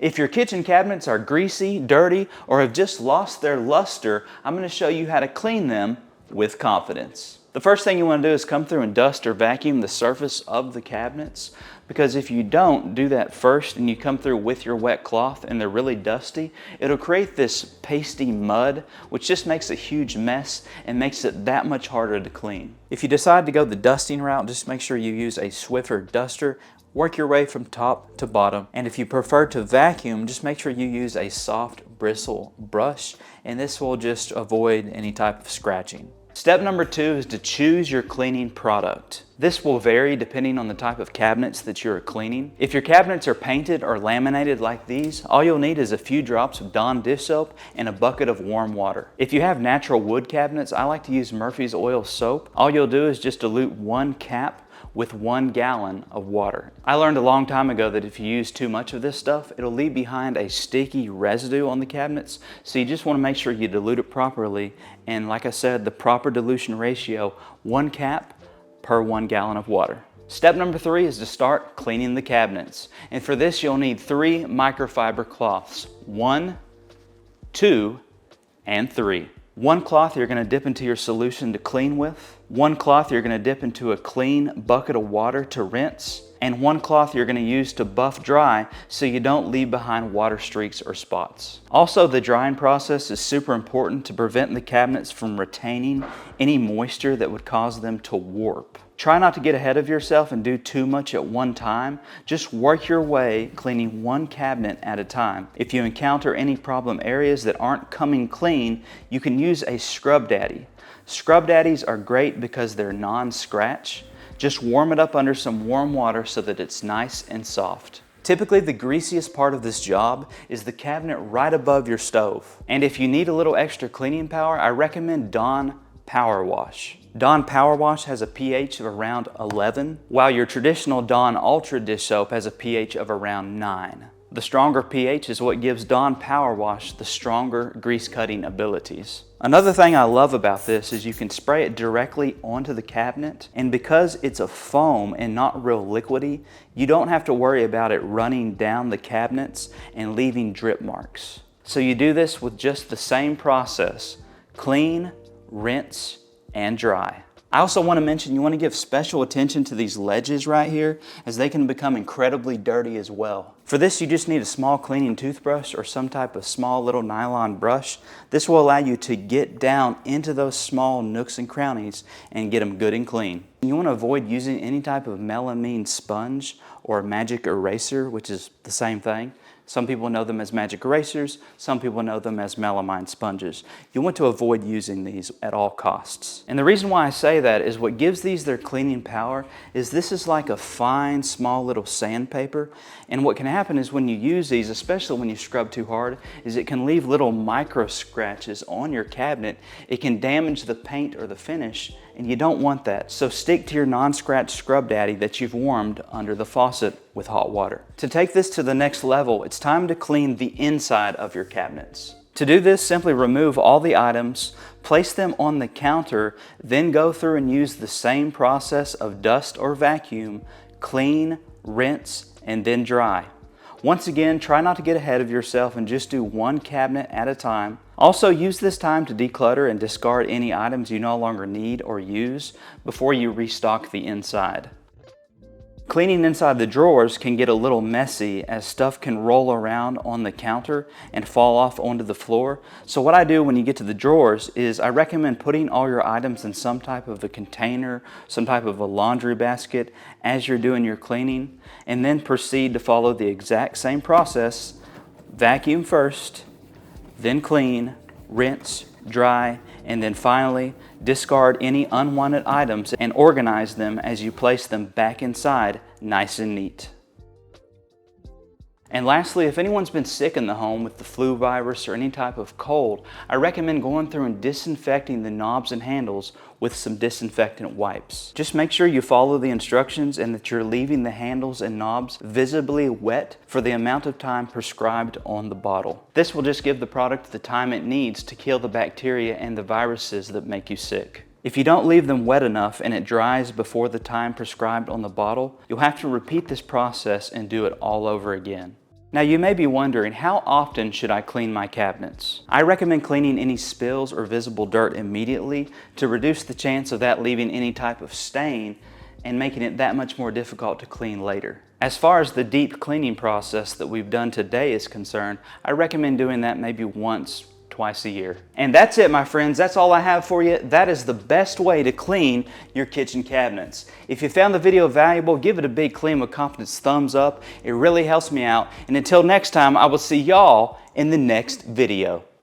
If your kitchen cabinets are greasy, dirty, or have just lost their luster, I'm going to show you how to clean them with confidence. The first thing you want to do is come through and dust or vacuum the surface of the cabinets, because if you don't do that first and you come through with your wet cloth and they're really dusty, it'll create this pasty mud, which just makes a huge mess and makes it that much harder to clean. If you decide to go the dusting route, just make sure you use a Swiffer duster. Work your way from top to bottom. And if you prefer to vacuum, just make sure you use a soft bristle brush, and this will just avoid any type of scratching. Step number 2 is to choose your cleaning product. This will vary depending on the type of cabinets that you're cleaning. If your cabinets are painted or laminated like these, all you'll need is a few drops of Dawn dish soap and a bucket of warm water. If you have natural wood cabinets, I like to use Murphy's oil soap. All you'll do is just dilute 1 cap with 1 gallon of water. I learned a long time ago that if you use too much of this stuff, it'll leave behind a sticky residue on the cabinets, so you just want to make sure you dilute it properly, and like I said, the proper dilution ratio, 1 cap per 1 gallon of water. Step number 3 is to start cleaning the cabinets, and for this you'll need 3 microfiber cloths, 1, 2, and 3. 1 cloth you're going to dip into your solution to clean with, 1 cloth you're going to dip into a clean bucket of water to rinse, and 1 cloth you're going to use to buff dry so you don't leave behind water streaks or spots. Also, the drying process is super important to prevent the cabinets from retaining any moisture that would cause them to warp. Try not to get ahead of yourself and do too much at one time. Just work your way cleaning 1 cabinet at a time. If you encounter any problem areas that aren't coming clean, you can use a Scrub Daddy. Scrub Daddies are great because they're non-scratch. Just warm it up under some warm water so that it's nice and soft. Typically, the greasiest part of this job is the cabinet right above your stove. And if you need a little extra cleaning power, I recommend Dawn Power Wash. Dawn Power Wash has a pH of around 11, while your traditional Dawn Ultra dish soap has a pH of around 9. The stronger pH is what gives Dawn Power Wash the stronger grease cutting abilities. Another thing I love about this is you can spray it directly onto the cabinet, and because it's a foam and not real liquidy, you don't have to worry about it running down the cabinets and leaving drip marks. So you do this with just the same process: clean, rinse, and dry. I also want to mention you want to give special attention to these ledges right here, as they can become incredibly dirty as well. For this, you just need a small cleaning toothbrush or some type of small little nylon brush. This will allow you to get down into those small nooks and crannies and get them good and clean. You want to avoid using any type of melamine sponge or magic eraser, which is the same thing. Some people know them as magic erasers, some people know them as melamine sponges. You want to avoid using these at all costs. And the reason why I say that is what gives these their cleaning power is this is like a fine, small little sandpaper. And what can happen is when you use these, especially when you scrub too hard, is it can leave little micro scratches on your cabinet. It can damage the paint or the finish, and you don't want that. So stick to your non-scratch Scrub Daddy that you've warmed under the faucet with hot water. To take this to the next level, it's time to clean the inside of your cabinets. To do this, simply remove all the items, place them on the counter, then go through and use the same process of dust or vacuum, clean, rinse, and then dry. Once again, try not to get ahead of yourself and just do 1 cabinet at a time. Also, use this time to declutter and discard any items you no longer need or use before you restock the inside. Cleaning inside the drawers can get a little messy as stuff can roll around on the counter and fall off onto the floor. So what I do when you get to the drawers is I recommend putting all your items in some type of a container, some type of a laundry basket as you're doing your cleaning, and then proceed to follow the exact same process. Vacuum first, then clean, rinse, dry, and then finally discard any unwanted items and organize them as you place them back inside nice and neat. And lastly, if anyone's been sick in the home with the flu virus or any type of cold, I recommend going through and disinfecting the knobs and handles with some disinfectant wipes. Just make sure you follow the instructions and that you're leaving the handles and knobs visibly wet for the amount of time prescribed on the bottle. This will just give the product the time it needs to kill the bacteria and the viruses that make you sick. If you don't leave them wet enough and it dries before the time prescribed on the bottle, you'll have to repeat this process and do it all over again. Now you may be wondering, how often should I clean my cabinets? I recommend cleaning any spills or visible dirt immediately to reduce the chance of that leaving any type of stain and making it that much more difficult to clean later. As far as the deep cleaning process that we've done today is concerned, I recommend doing that maybe once, twice a year. And that's it, my friends. That's all I have for you. That is the best way to clean your kitchen cabinets. If you found the video valuable, give it a big Clean with Confidence thumbs up. It really helps me out. And until next time, I will see y'all in the next video.